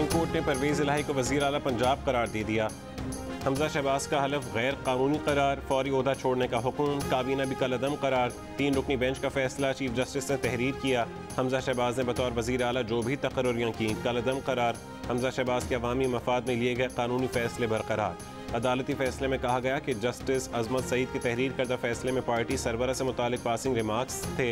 Court ने परवेज़ इलाही को वज़ीर आला पंजाब करार दे दिया। हमजा शहबाज का हलफ गैर कानूनी करार, फौरी ओहदा छोड़ने का हुक्म, काबीना भी कलअदम करार। 3 रुकनी बेंच का फैसला चीफ जस्टिस ने तहरीर किया। हमजा शहबाज ने बतौर वज़ीर आला जो भी तकर्रुरियां की, कलअदम करार। हमजा शहबाज के अवामी मफाद में लिए गए कानूनी फैसले बरकरार। अदालती फैसले में कहा गया कि जस्टिस अजमत सईद की तहरीर करदा फैसले में पार्टी सरबरा से मुतालिक पासिंग रिमार्क्स थे,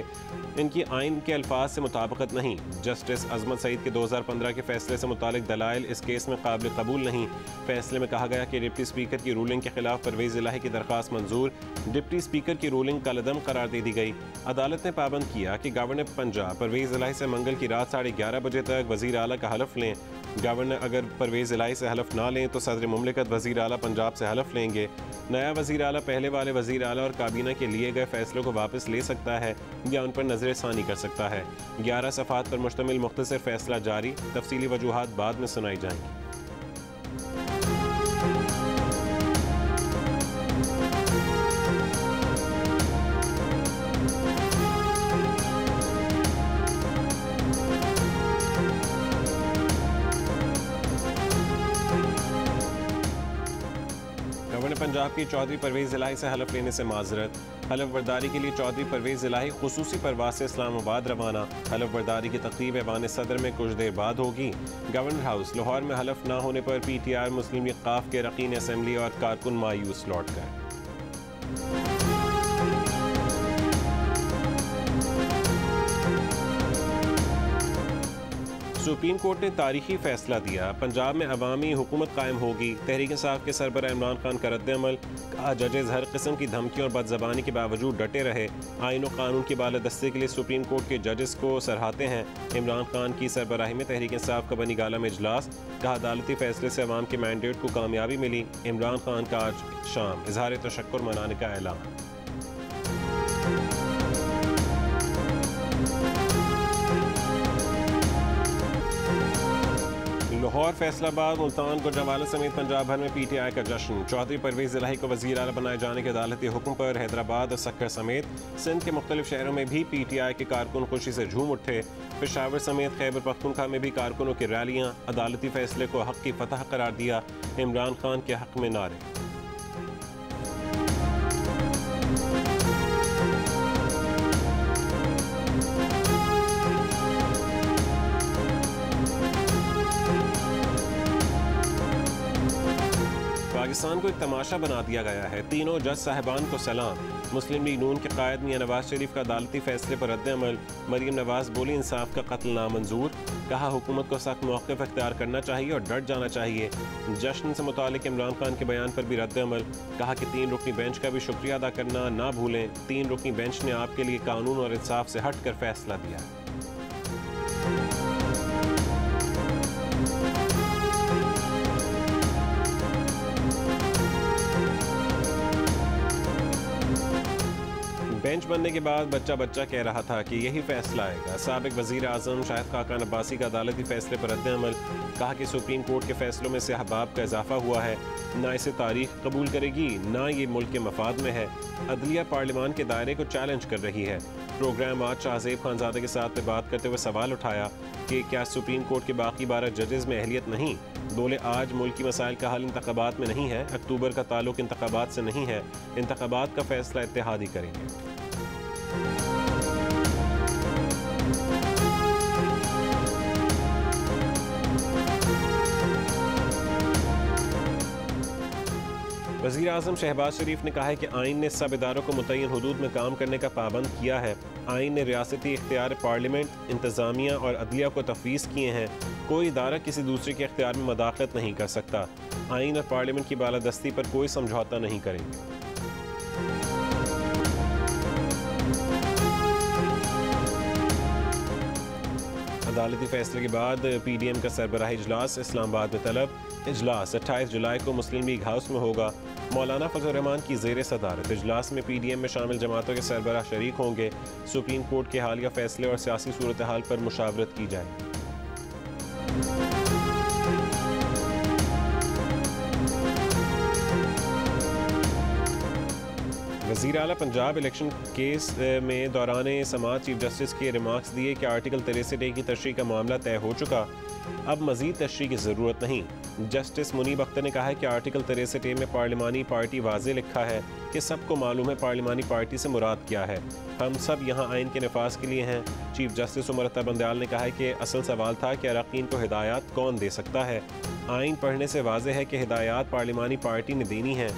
इनकी आइन के अल्फाज से मुताबिकत नहीं। जस्टिस अजमत सईद के 2015 के फैसले से मुतालिक दलाइल इस केस में काबिल कबूल नहीं। फैसले में कहा गया कि डिप्टी स्पीकर की रूलिंग के खिलाफ परवेज़ इलाही की दरख्वास्त मंजूर, डिप्टी स्पीकर की रूलिंग कलअदम करार दे दी गई। अदालत ने पाबंद किया कि गवर्नर पंजाब परवेज़ इलाही से मंगल की रात 11:30 बजे तक वज़ीर आला का हलफ लें। गवर्नर अगर परवेज़ इलाही से हलफ ना लें तो सदर मुमलिकत वज़ीर आला पंजाब से हलफ लेंगे। नया वज़ीर आला पहले वाले वज़ीर आला और काबीना के लिए गए फैसलों को वापस ले सकता है या उन पर नज़र-ए-सानी कर सकता है। 11 सफ़हात पर मुश्तमिल मुख्तसर फैसला जारी, तफसीली वजूहात बाद में सुनाई जाएंगी। गवर्नर पंजाब की चौधरी परवेज़ इलाही से हलफ लेने से माजरत। हलफ बर्दारी के लिए चौधरी परवेज़ इलाही खुसूसी परवाज से इस्लामाबाद रवाना। हलफ बर्दारी की तकरीब ऐवान सदर में कुछ देर बाद होगी। गवर्नर हाउस लाहौर में हलफ न होने पर PTR मुस्लिम लीग काफ के रकीन असम्बली और कारकुन मायूस लौट गए। सुप्रीम कोर्ट ने तारीखी फैसला दिया, पंजाब में अवामी हुकूमत कायम होगी। तहरीक इंसाफ के सरबराह इमरान खान का रद्द-ए-अमल, कहा जजेज हर किस्म की धमकियों और बदज़बानी के बावजूद डटे रहे। आइन और कानून की बालादस्ती के लिए सुप्रीम कोर्ट के जजेस को सराहते हैं। इमरान खान की सरबराही में तहरीक इंसाफ का बनी गाला में इजलास, कहा अदालती फैसले से अवाम के मैंडेट को कामयाबी मिली। इमरान खान का आज शाम इजहार तशक्कुर मनाने का ऐलान। लाहौर, फैसलाबाद, मुल्तान, गुजरांवाला समेत पंजाब भर में PTI का जश्न। चौधरी परवेज़ इलाही को वज़ीर आला बनाए जाने के अदालती हुक्म पर हैदराबाद और सक्कर समेत सिंध के मुख्तलिफ शहरों में भी PTI के कारकुन खुशी से झूम उठे। पेशावर समेत खैबर पख्तूनख्वा में भी कारकुनों की रैलियाँ। अदालती फैसले को हक़ की फतह करार दिया। इमरान खान के हक़ में नारे। पाकिस्तान को एक तमाशा बना दिया गया है। तीनों जज साहिबान को सलाम। मुस्लिम लीग नून के कायद मियां नवाज शरीफ का अदालती फैसले पर रद्द-ए-अमल। मरीम नवाज बोली इंसाफ का कत्ल नामंजूर, कहा हुकूमत को सख्त मौक़िफ़ इख्तियार करना चाहिए और डट जाना चाहिए। जश्न से मुतालिक इमरान खान के बयान पर भी रद्द-ए-अमल, कहा कि 3 रुकनी बेंच का भी शुक्रिया अदा करना ना भूलें। 3 रुकनी बेंच ने आपके लिए कानून और इंसाफ से हट कर फैसला दिया। बेंच बनने के बाद बच्चा बच्चा कह रहा था कि यही फैसला आएगा। साबिक वज़ीर आज़म शाहिद खाकान अब्बासी का अदालती फैसले पर रद्द-ए-अमल, कहा कि सुप्रीम कोर्ट के फैसलों में से अहबाब का इजाफा हुआ है, ना इसे तारीख कबूल करेगी, ना ये मुल्क के मफाद में है। अदलिया पार्लियामान के दायरे को चैलेंज कर रही है। प्रोग्राम आज शाहज़ेब खानज़ादे के साथ में बात करते हुए सवाल उठाया कि क्या सुप्रीम कोर्ट के बाकी 12 जजेस में अहलियत नहीं। बोले आज मुल्क की मसाइल का हल इंतखाबात में नहीं है, अक्टूबर का ताल्लुक इंतखाबात से नहीं है, इंतखाबात का फैसला इत्तेहाद ही करेंगे। वज़ीर आज़म शहबाज शरीफ ने कहा है कि आइन ने सब इदारों को मुतय्यन हुदूद में काम करने का पाबंद किया है। आइन ने रियासती इख्तियार पार्लियामेंट, इंतज़ामिया और अदलिया को तफवीज़ किए हैं। कोई इदारा किसी दूसरे के इख्तियार में मदाखलत नहीं कर सकता। आइन और पार्लियामेंट की बालादस्ती पर कोई समझौता नहीं करेंगे। अदालती फैसले के बाद PDM का सरबराही इजलास इस्लामाबाद में तलब। इजलास 28 जुलाई को मुस्लिम लीग हाउस में होगा। मौलाना फजल रहमान की ज़ेर सदारत इजलास में PDM में शामिल जमातों के सरबराह शरीक होंगे। सुप्रीम कोर्ट के हालिया फैसले और सियासी सूरत हाल पर मुशावरत की जाएगी। वज़ीर आला पंजाब इलेक्शन केस में दौरान समाअत चीफ जस्टिस के रिमार्क्स दिए कि आर्टिकल 63A की तशरीह का मामला तय हो चुका, अब मज़ीद तशरीह की ज़रूरत नहीं। जस्टिस मुनीब अख्तर ने कहा है कि आर्टिकल 63A में पार्लिमानी पार्टी वाज़े लिखा है कि सबको मालूम है पार्लिमानी पार्टी से मुराद क्या है। हम सब यहाँ आइन के नफाज के लिए हैं। चीफ जस्टिस उमर अता बंदयाल ने कहा है कि असल सवाल था कि अरकान को हिदायत कौन दे सकता है। आइन पढ़ने से वाज़े है कि हिदायत पार्लिमानी पार्टी ने देनी है।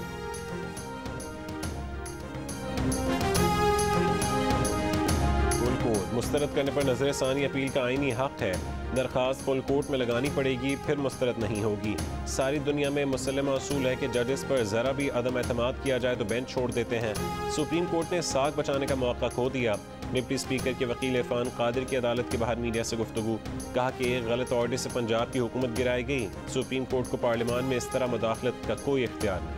मुस्तरद करने पर नजरसानी अपील का आईनी हक है। दरख्वास्त फुल कोर्ट में लगानी पड़ेगी, फिर मुस्तरद नहीं होगी। सारी दुनिया में मुसल्लम असूल है कि जजेस पर ज़रा भी अदम एतमाद किया जाए तो बेंच छोड़ देते हैं। सुप्रीम कोर्ट ने साख बचाने का मौका खो दिया। डिप्टी स्पीकर के वकील इरफान कादिर की अदालत के बाहर मीडिया से गुफ्तगू, कहा कि एक गलत ऑर्डर से पंजाब की हुकूमत गिराई गई। सुप्रीम कोर्ट को पार्लियामान में इस तरह मुदाखलत का कोई इख्तियार नहीं।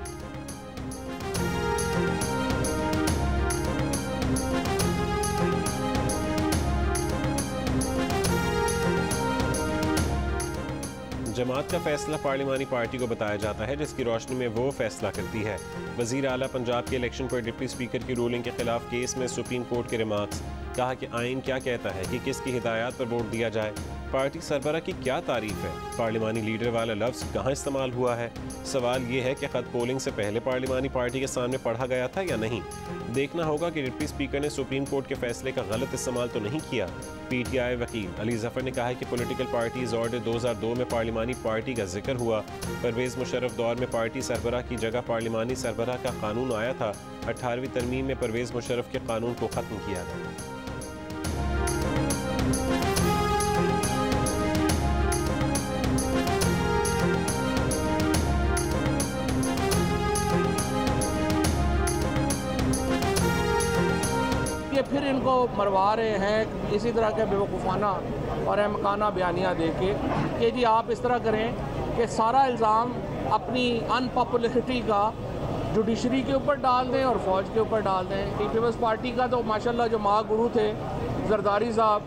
जमात का फैसला पार्लिमानी पार्टी को बताया जाता है, जिसकी रोशनी में वो फैसला करती है। वज़ीर आला पंजाब के इलेक्शन पर डिप्टी स्पीकर की रूलिंग के खिलाफ केस में सुप्रीम कोर्ट के रिमार्क्स, कहा कि आइन क्या कहता है कि किसकी हिदायत पर वोट दिया जाए। पार्टी सरबरा की क्या तारीफ है, पार्लिमानी लीडर वाला लफ्ज़ कहाँ इस्तेमाल हुआ है। सवाल ये है कि ख़त पोलिंग से पहले पार्लिमानी पार्टी के सामने पढ़ा गया था या नहीं। देखना होगा कि डिप्टी स्पीकर ने सुप्रीम कोर्ट के फैसले का गलत इस्तेमाल तो नहीं किया। PTI वकील अली जफ़र ने कहा है कि पॉलिटिकल पार्टीज ऑर्डर 2002 में पार्लिमानी पार्टी का जिक्र हुआ। परवेज़ मुशर्रफ दौर में पार्टी सरबराह की जगह पार्लिमानी सरबराह का कानून आया था। 18वीं तरमीम में परवेज़ मुशर्रफ के कानून को ख़त्म किया गया। फिर इनको मरवा रहे हैं इसी तरह के बेवकूफ़ाना और अहमकाना बयानियाँ दे के कि जी आप इस तरह करें कि सारा इल्ज़ाम अपनी अनपॉपुलरिटी का जुडिशरी के ऊपर डाल दें और फ़ौज के ऊपर डाल दें। पीपल्स पार्टी का तो माशाल्लाह जो महागुरु थे जरदारी साहब,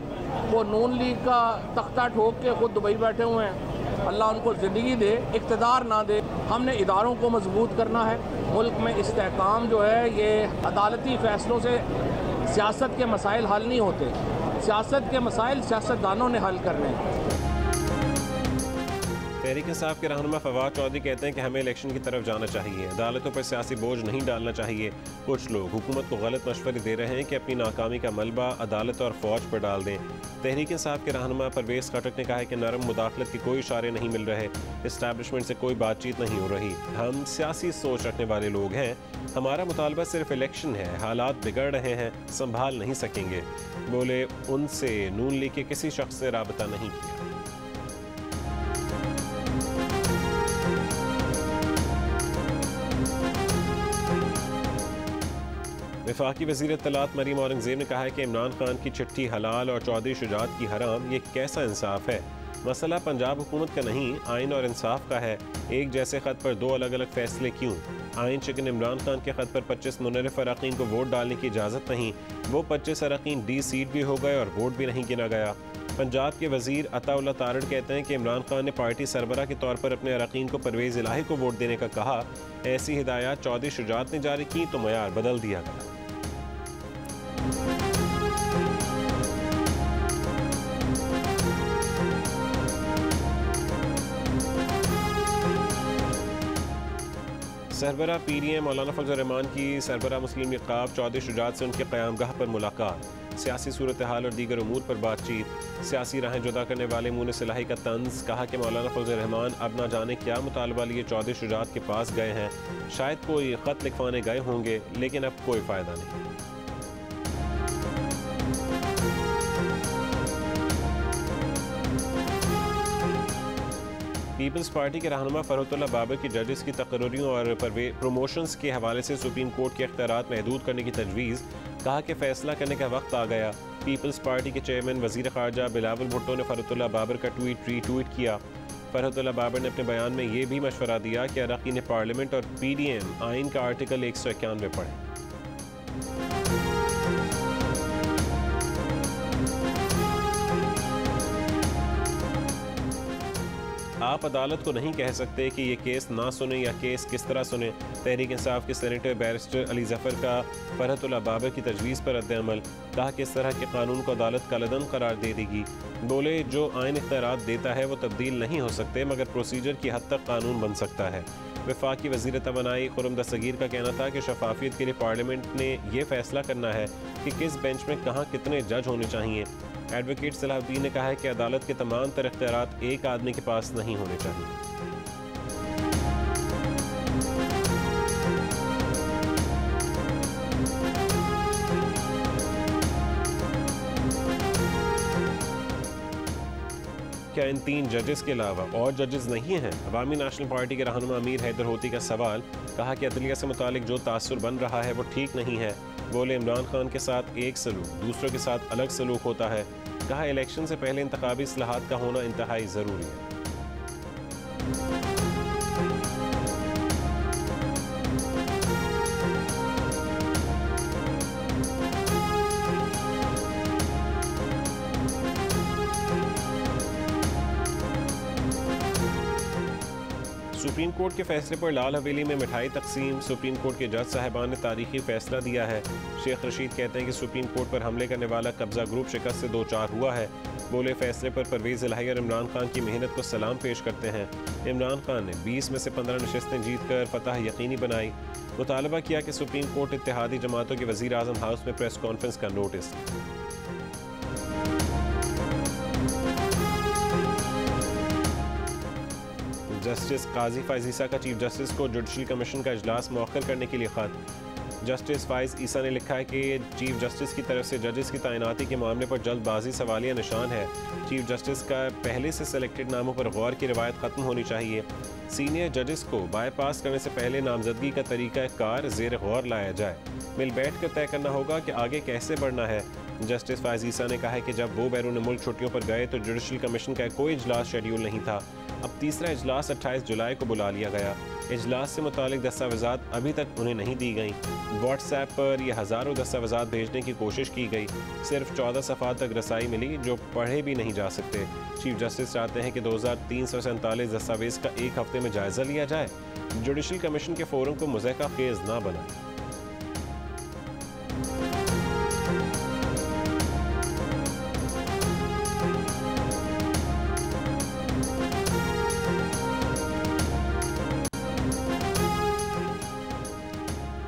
वो नून लीग का तख्ता ठोक के ख़ुद दुबई बैठे हुए हैं। अल्लाह उनको ज़िंदगी दे, इक़्तिदार ना दे। हमने इदारों को मजबूत करना है। मुल्क में इस्तेहकाम जो है ये अदालती फ़ैसलों से सियासत के मसाइल हल नहीं होते। सियासत के मसाइल सियासतदानों ने हल करने हैं। तहरीक इंसाफ के रहनुमा फवाद चौधरी कहते हैं कि हमें इलेक्शन की तरफ जाना चाहिए, अदालतों पर सियासी बोझ नहीं डालना चाहिए। कुछ लोग हुकूमत को गलत मशवरे दे रहे हैं कि अपनी नाकामी का मलबा अदालत और फौज पर डाल दें। तहरीक इंसाफ के रहनुमा परवेज़ खटक ने कहा है कि नरम मुदाखलत के कोई इशारे नहीं मिल रहे, इस्टेब्लिशमेंट से कोई बातचीत नहीं हो रही। हम सियासी सोच रखने वाले लोग हैं, हमारा मुतालबा सिर्फ इलेक्शन है। हालात बिगड़ रहे हैं, संभाल नहीं सकेंगे। बोले उनसे नून लीग के किसी शख्स से राबता नहीं किया। वफाकी वज़ीर इत्तलात मरीम औरंगज़ेब ने कहा है कि इमरान खान की चिट्ठी हलाल और चौधरी शुजात की हराम, ये कैसा इंसाफ है। मसला पंजाब हुकूमत का नहीं, आइन और इंसाफ का है। एक जैसे ख़त पर दो अलग अलग फैसले क्यों। आइन शिकन इमरान खान के ख़त पर 25 मुनर्रिफ अरकान को वोट डालने की इजाज़त नहीं, वो 25 अरकान डी सीट भी हो गए और वोट भी नहीं गिना गया। पंजाब के वज़ीर अताउल्लाह तारड़ कहते हैं कि इमरान खान ने पार्टी सरबरा के तौर पर अपने अरकान को परवेज़ इलाही को वोट देने का कहा। ऐसी हिदायत चौधरी शुजात ने जारी की तो मयार बदल दिया गया। सरबरा PDM मौलाना फजल रहमान की सरबरा मुस्लिम लीग चौधरी शुजात से उनके क़यामगाह पर मुलाकात, सियासी सूरत हाल और दीगर उमूर पर बातचीत, सियासी राहें जुदा करने वाले मुँह सिलाही का तंज। कहा कि मौलाना फजल रहमान अब ना जाने क्या मुतालबा लिए चौधरी शुजात के पास गए हैं, शायद कोई ख़त लिखवाने गए होंगे, लेकिन अब कोई फ़ायदा नहीं। पीपल्स पार्टी के रहनुमा फ़रहतुल्लाह बाबर की जजेस की तकर्रियों और प्रमोशंस के हवाले से सुप्रीम कोर्ट के इख्तियारात महदूद करने की तजवीज़, कहा कि फ़ैसला करने का वक्त आ गया। पीपल्स पार्टी के चेयरमैन वज़ीर ख़ारजा बिलावल भुट्टो ने फ़रहतुल्लाह बाबर का ट्वीट रीट्वीट किया। फ़रहतुल्लाह बाबर ने अपने बयान में ये भी मशवरा दिया कि अरकान पार्लियामेंट और PDM आइन का आर्टिकल 191 पढ़ें। आप अदालत को नहीं कह सकते कि ये केस ना सुने या केस किस तरह सुने। तहरीक इंसाफ के सेनेटर बैरिस्टर अली जफ़र का फरहतुल्लाह बाबर की तजवीज़ पर रद्द-ए-अमल। कहा कि इस तरह के कानून को अदालत कलअदम करार दे देगी। बोले जो आइन इख्तियारात देता है वो तब्दील नहीं हो सकते, मगर प्रोसीजर की हद तक कानून बन सकता है। वफाकी वज़ीर तवानाई खुर्रम दस्तगीर का कहना था कि शफाफियत के लिए पार्लियामेंट ने यह फैसला करना है कि किस बेंच में कहाँ कितने जज होने चाहिए। एडवोकेट सलाहुद्दीन ने कहा है कि अदालत के तमाम तर इख्तियारात एक आदमी के पास नहीं होने चाहिए। क्या इन 3 जजेस के अलावा और जजेस नहीं हैं? अवामी नेशनल पार्टी के रहनुमा अमीर हैदर होती का सवाल। कहा कि अदलिया से मुतालिक जो तासुर बन रहा है वो ठीक नहीं है। बोले इमरान खान के साथ एक सलूक, दूसरों के साथ अलग सलूक होता है। कहा इलेक्शन से पहले इंतखाबी इस्लाहात का होना इंतहाई ज़रूरी है। सुप्रीम कोर्ट के फैसले पर लाल हवेली में मिठाई तकसीम। सुप्रीम कोर्ट के जज साहिबान ने तारीखी फैसला दिया है। शेख रशीद कहते हैं कि सुप्रीम कोर्ट पर हमले करने वाला कब्जा ग्रुप शिकस्त से 2-4 हुआ है। बोले फैसले पर परवेज़ इलाही और इमरान खान की मेहनत को सलाम पेश करते हैं। इमरान खान ने 20 में से 15 नशस्तें जीत कर फतह यकीनी बनाई। मुतालबा किया कि सुप्रीम कोर्ट इत्तेहादी जमातों के वज़ीर आज़म हाउस में प्रेस कॉन्फ्रेंस का नोटिस। जस्टिस काजी फ़ाइज़ ईसा का चीफ जस्टिस को जुडिशल कमीशन का इजलास मौखर करने के लिए ख़त। जस्टिस फ़ाइज़ ईसा ने लिखा है कि चीफ जस्टिस की तरफ से जजेस की तैनाती के मामले पर जल्दबाजी सवालिया निशान है। चीफ जस्टिस का पहले से सेलेक्टेड नामों पर गौर की रिवायत ख़त्म होनी चाहिए। सीनियर जजेस को बाईपास करने से पहले नामजदगी का तरीका कार ज़ेर गौर लाया जाए। मिल बैठ कर तय करना होगा कि आगे कैसे बढ़ना है। जस्टिस फ़ाइज़ ईसा ने कहा है कि जब वो बैरून मुल्क छुट्टियों पर गए तो जुडिशल कमीशन का कोई इजलास शेड्यूल नहीं था। अब तीसरा इजलास 28 जुलाई को बुला लिया गया। इजलास से मुतालिक दस्तावेज़ात अभी तक उन्हें नहीं दी गई। व्हाट्सएप पर ये हज़ारों दस्तावेज़ात भेजने की कोशिश की गई, सिर्फ 14 सफ़ात तक रसाई मिली जो पढ़े भी नहीं जा सकते। चीफ जस्टिस चाहते हैं कि 2347 दस्तावेज़ का एक हफ्ते में जायज़ा लिया जाए। जुडिशल कमीशन के फोरम को मुज़हका खेज़ ना बनाए।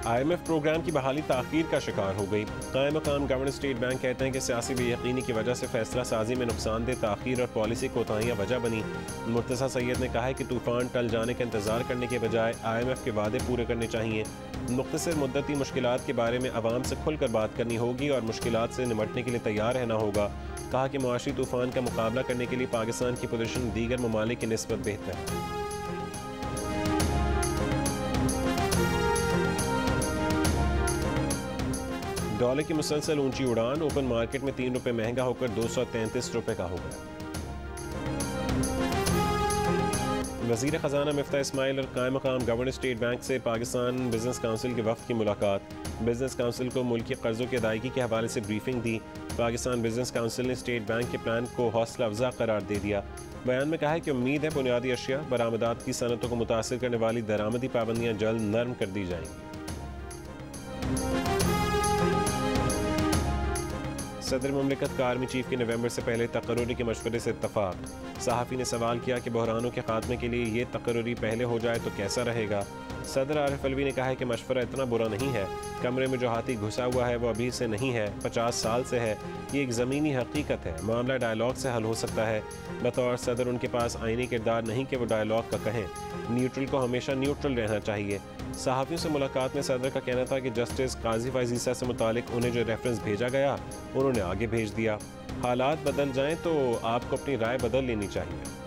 IMF प्रोग्राम की बहाली ताख़ीर का शिकार हो गई। कायम मकाम गवर्नर स्टेट बैंक कहते हैं कि सियासी बेयकीनी की वजह से फैसला साजी में नुकसानदेह ताख़ीर और पॉलिसी कोताहियाँ वजह बनी। मुर्तज़ा सैयद ने कहा है कि तूफ़ान टल जाने का इंतज़ार करने के बजाय IMF के वादे पूरे करने चाहिए। मुख्तसर मुद्दती मुश्किलात के बारे में आवाम से खुलकर बात करनी होगी और मुश्किलात से निमटने के लिए तैयार रहना होगा। कहा कि मुआशी तूफ़ान का मुकाबला करने के लिए पाकिस्तान की पोजीशन दीगर ममालिक की निस्बत बेहतर है। डॉलर की मुसलसल ऊंची उड़ान। ओपन मार्केट में 3 रुपये महंगा होकर 233 रुपये का हो गया। वज़ीर ख़जाना मिफ्ता इस्माइल और कायम मकाम गवर्नर स्टेट बैंक से पाकिस्तान बिजनेस काउंसिल के वफ़द की मुलाकात। बिजनेस काउंसिल को मुल्की कर्ज़ों की अदायगी के हवाले से ब्रीफिंग दी। पाकिस्तान बिजनेस काउंसिल ने स्टेट बैंक के प्लान को हौसला अफजा करार दे दिया। बयान में कहा है कि उम्मीद है बुनियादी अशिया बरामदात की सनतों को मुतासिर करने वाली दरामदी पाबंदियाँ जल्द नरम कर दी जाएंगी। सदर मुमलिकत का आर्मी चीफ के नवंबर से पहले तकर्रुरी के मशवरे से इत्तफाक। सहाफ़ी ने सवाल किया कि बहरानों के खात्मे के लिए ये तकर्रुरी पहले हो जाए तो कैसा रहेगा। सदर आरिफ अलवी ने कहा है कि मशवरा इतना बुरा नहीं है। कमरे में जो हाथी घुसा हुआ है वो अभी से नहीं है, 50 साल से है। ये एक ज़मीनी हकीकत है। मामला डायलॉग से हल हो सकता है। बतौर सदर उनके पास आईनी किरदार नहीं कि वो डायलॉग का कहें। न्यूट्रल को हमेशा न्यूट्रल रहना चाहिए। सहाफ़ियों से मुलाकात में सदर का कहना था कि जस्टिस काजी फ़ाइज़ ईसा से मुतालिक उन्हें जो रेफरेंस भेजा गया उन्होंने आगे भेज दिया। हालात बदल जाएं तो आपको अपनी राय बदल लेनी चाहिए।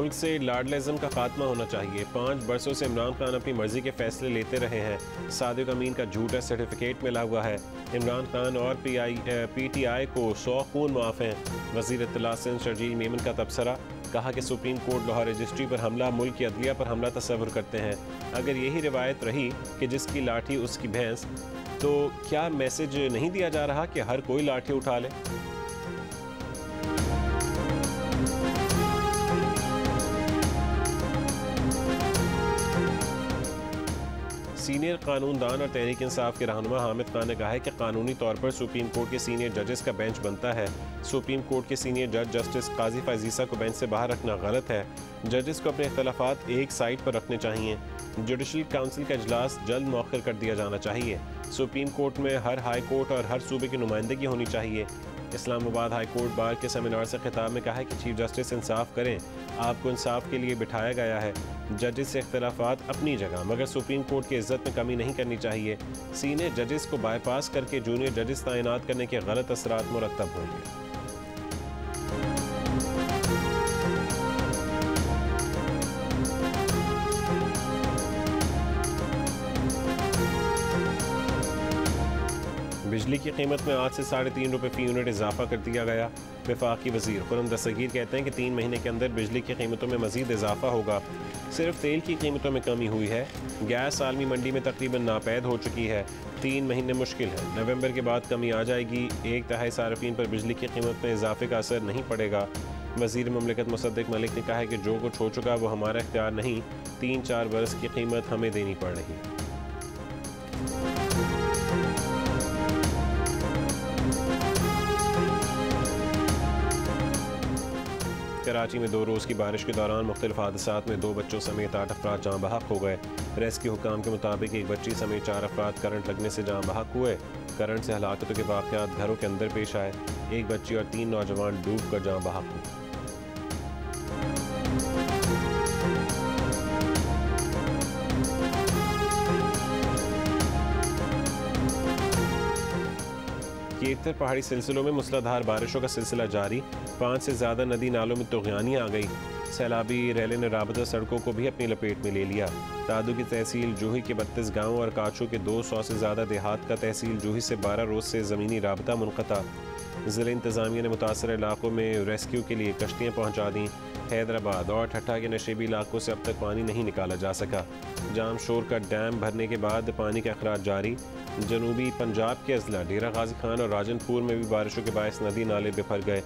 मुल्क से लाडलिज्म का खात्मा होना चाहिए। 5 बरसों से इमरान खान अपनी मर्जी के फैसले लेते रहे हैं। सादिक अमीन का झूठा सर्टिफिकेट मिला हुआ है। इमरान खान और PTI को 100 खून माफ़ हैं। वज़ीर इत्तला सिंध शर्जील मेमन का तबसरा, कहा कि सुप्रीम कोर्ट लाहौर रजिस्ट्री पर हमला मुल्क की अदलिया पर हमला तस्वुर करते हैं। अगर यही रिवायत रही कि जिसकी लाठी उसकी भैंस, तो क्या मैसेज नहीं दिया जा रहा कि हर कोई लाठी उठा ले? सीनियर कानूनदान और तहरीक इंसाफ के रहनुमा हामिद खान ने कहा है कि कानूनी तौर पर सुप्रीम कोर्ट के सीनियर जजेस का बेंच बनता है। सुप्रीम कोर्ट के सीनियर जज जस्टिस काजी फाजीसा को बेंच से बाहर रखना गलत है। जजेस को अपने इख्तलाफात एक साइड पर रखने चाहिए। जुडिशल काउंसिल का इजलास जल्द मौखर कर दिया जाना चाहिए। सुप्रीम कोर्ट में हर हाई कोर्ट और हर सूबे की नुमाइंदगी होनी चाहिए। इस्लामाबाद हाई कोर्ट बार के सेमिनार से खिताब में कहा है कि चीफ जस्टिस इंसाफ करें, आपको इंसाफ के लिए बिठाया गया है। जजेस से इख्तलाफात अपनी जगह, मगर सुप्रीम कोर्ट की इज्जत में कमी नहीं करनी चाहिए। सीनियर जजेस को बाईपास करके जूनियर जजेस तैनात करने के गलत असरात मुरतब होंगे। बिजली की कीमत में आज से 3.5 रुपये फ़ी यूनिट इजाफा कर दिया गया। वफाकी वज़ीर खुर्रम दस्तगीर कहते हैं कि 3 महीने के अंदर बिजली की कीमतों में मज़ीद इजाफा होगा। सिर्फ तेल की कीमतों में कमी हुई है। गैस आलमी मंडी में तकरीबन नापैद हो चुकी है। 3 महीने मुश्किल है। नवंबर के बाद कमी आ जाएगी। 1/3 सार्फिन पर बिजली की कीमत में इजाफे का असर नहीं पड़ेगा। वज़ीर ममलिकत मुसद्दिक मलिक ने कहा है कि जो कुछ हो चुका वो हमारा इख्तियार नहीं, 3-4 बरस की कीमत हमें देनी पड़ रही है। कराची में 2 रोज़ की बारिश के दौरान मुख्तलिफ हादसात में 2 बच्चों समेत 8 अफराद जाँ बहक हो गए। रेस्क्यू हुकाम के मुताबिक एक बच्ची समेत 4 अफराद करंट लगने से जाँ बहक हुए। करंट से हलाकतों के वाक़यात घरों के अंदर पेश आए। एक बच्ची और 3 नौजवान डूब कर जाँ बहक हुए। कीर्तर पहाड़ी सिलसिलों में मूसलाधार बारिशों का सिलसिला जारी। 5 से ज़्यादा नदी नालों में तूग़यानी आ गई। सैलाबी रैले ने राबता सड़कों को भी अपनी लपेट में ले लिया। तादू की तहसील जूही के 32 गाँव और काचू के 200 से ज़्यादा देहात का तहसील जूही से 12 रोज़ से ज़मीनी राबता मुनक़ता। ज़िला इंतज़ामिया ने मुतासर इलाकों में रेस्क्यू के लिए कश्तियाँ पहुँचा दी। हैदराबाद और ठट्ठा के नशेबी इलाकों से अब तक पानी नहीं निकाला जा सका। जाम शोर का डैम भरने के बाद पानी का अखराज जारी। जनूबी पंजाब के अजला डेरा गाजी खान और राजनपुर में भी बारिशों के बायस नदी नाले बिफर गए।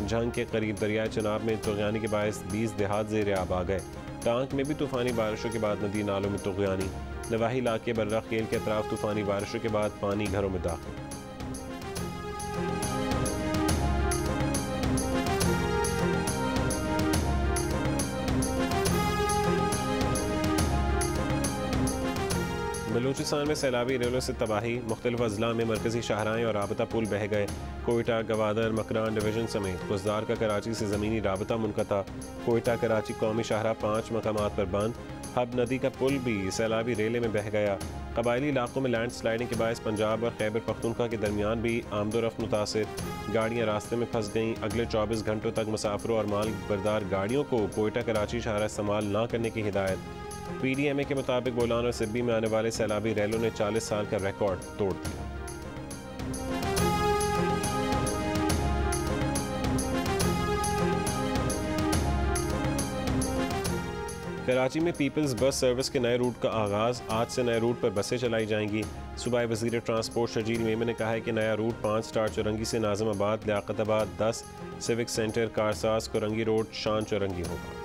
झंग के करीब दरिया चनाब में तूग़यानी के बायस 20 देहात ज़ेर आब आ गए। टांक में भी तूफ़ानी बारिशों के बाद नदी नालों में तूग़यानी। नवाही इलाके बर्रा खेल के अतराफ तूफ़ानी बारिशों के बाद पानी घरों में दाखिल। बलूचिस्तान में सैलाबी रेलों से तबाही। मुख्तलिफ अजला में मरकजी शाहराएँ और राबता पुल बह गए। कोयटा, गवादर, मकरान डिवीज़न समेत खुजदार का कराची से ज़मीनी राबता मुनक़ता। कोयटा कराची कौमी शाहरा 5 मकामात पर बंद। हब नदी का पुल भी सैलाबी रेले में बह गया। कबायली इलाकों में लैंड स्लाइडिंग के बायस पंजाब और खैबर पख्तूनख्वा के दरमियान भी आमदोरफ्त मुतासिर। गाड़ियाँ रास्ते में फंस गईं। अगले 24 घंटों तक मुसाफिरों और माल बरदार गाड़ियों को कोयटा कराची शाहरा इस्तेमाल न करने की हिदायत। PDMA के मुताबिक बोलान और सिब्बी में आने वाले सैलाबी रैलों ने 40 साल का रिकॉर्ड तोड़ दिया। कराची में पीपल्स बस सर्विस के नए रूट का आगाज़। आज से नए रूट पर बसें चलाई जाएंगी। सूबाई वज़ीर ट्रांसपोर्ट शर्जील मेमन ने कहा है कि नया रूट 5 स्टार चौरंगी से Nazimabad, Liaquatabad 10, civic centre, Karsaz, Korangi road, शान चौरंगी होगा।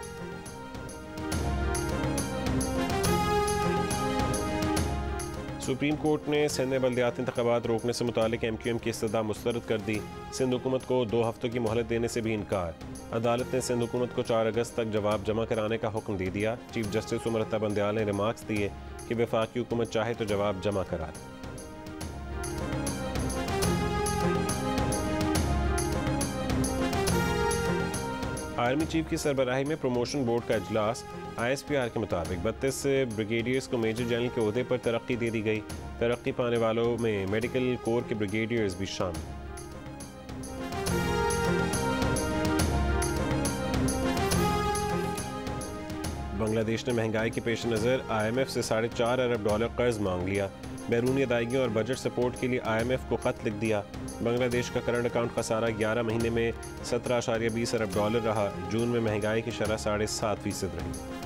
सुप्रीम कोर्ट ने सिंध में बल्दियाती इंतखाबात रोकने से मुतालिक MQM की इस्तदा मुस्तरद कर दी। सिंध हुकूमत को 2 हफ्तों की मोहलत देने से भी इनकार। अदालत ने सिंध हुकूमत को 4 अगस्त तक जवाब जमा कराने का हुक्म दे दिया। चीफ जस्टिस उमर अता बंदयाल ने रिमार्क्स दिए कि वफाकी हुकूमत चाहे तो जवाब जमा करा दे। आर्मी चीफ की सरबराही में प्रमोशन बोर्ड का इजलास। ISPR के मुताबिक 32 ब्रिगेडियर्स को मेजर जनरल के ओहदे पर तरक्की दे दी गई। तरक्की पाने वालों में मेडिकल कोर के ब्रिगेडियर्स भी शामिल। बांग्लादेश ने महंगाई के पेश नज़र IMF से $4.5 अरब कर्ज मांग लिया। बैरूनी अदायगियों और बजट सपोर्ट के लिए IMF को ख़त लिख दिया। बांग्लादेश का करंट अकाउंट खसारा 11 महीने में $17.20 अरब रहा। जून में महंगाई की शरह 7.5% रही।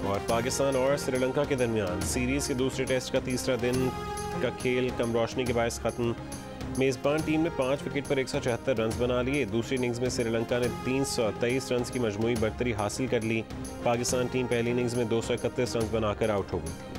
और पाकिस्तान और श्रीलंका के दरमियान सीरीज़ के दूसरे टेस्ट का तीसरा दिन का खेल कम रोशनी के बायस ख़त्म। मेज़बान टीम ने 5 विकेट पर 174 रन बना लिए। दूसरी इनिंग्स में श्रीलंका ने 323 रन की मजमूई बढ़तरी हासिल कर ली। पाकिस्तान टीम पहली इनिंग्स में 231 रन बनाकर आउट हो गई थी।